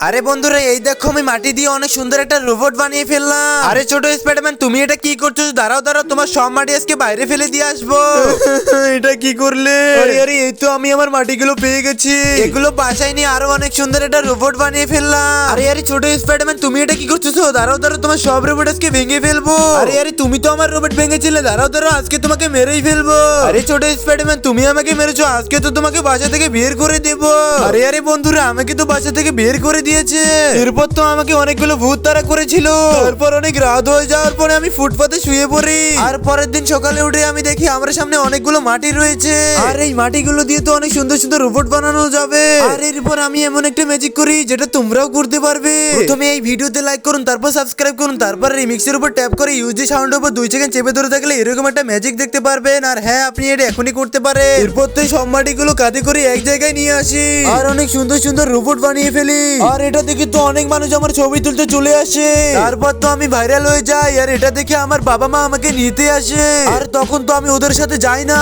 আরে বন্ধুরা, এই দেখো আমি মাটি দিয়ে অনেক সুন্দর একটা রোবট বানিয়ে ফেললাম। আরে ছোট স্পাইডারম্যান, তুমি এটা কি করছো? দাঁড়াও দাঁড়াও, তোমার সব মাটি আজকে বাইরে ফেলে দিয়ে আসবো। এটা কি করলে? আরে আরে, এই তো আমি আমার মাটিগুলো পেয়ে গেছি। এগুলো বাসায় নিয়ে আরো অনেক সুন্দর একটা রোবট বানিয়ে ফেললাম। আরে আরে ছোট স্পাইডারম্যান, তুমি এটা কি করছো? দাঁড়াও দাঁড়াও, তোমার সব রোবট আজকে ভেঙে ফেলবো। আরে আরে, তুমি তো আমার রোবট ভেঙেছিলে। দাঁড়াও দাঁড়াও, আজকে তোমাকে মেরেই ফেলবো। আরে ছোট স্পাইডারম্যান, তুমি আমাকে মেরেছো, আজকে তো তোমাকে বাসা থেকে বের করে দেবো। আরে আরে বন্ধুরা, আমাকে তো বাসা থেকে বের করে দিয়েছে। এরপর তো আমাকে অনেকগুলো ভূত তাড়া করেছিল। তারপর অনেক রাত হয়ে যাওয়ার পরে আমি ফুটপাতে শুয়ে পড়ি। আর পরের দিন সকালে উঠে আমি দেখি আমার সামনে অনেকগুলো মাটি রয়েছে। আর এই মাটিগুলো দিয়ে তো অনেক সুন্দর সুন্দর রোবট বানানো যাবে। আর এরপর আমি এমন একটা ম্যাজিক করি যেটা তোমরাও করতে পারবে। প্রথমে এই ভিডিওতে লাইক করুন, তারপর সাবস্ক্রাইব করুন, তারপর রিমিক্সের উপর ট্যাপ করে ইউজি সাউন্ডের উপর 2 সেকেন্ড চেপে ধরে থাকলে এরকম একটা ম্যাজিক দেখতে পারবেন। আর হ্যাঁ, আপনি এটা এখনই করতে পারেন। এরপর তো এই সব মাটিগুলো কাঁধে করে এক জায়গায় নিয়ে আসি আর অনেক সুন্দর সুন্দর রোবট বানিয়ে ফেলি। আর এটা দেখে তো অনেক মানুষ আমার ছবি তুলতে চলে আসে। তারপর তো আমি ভাইরাল হয়ে যাই। আর এটা দেখে আমার বাবা মা আমাকে নিতে আসে। আর তখন তো আমি ওদের সাথে যাই না।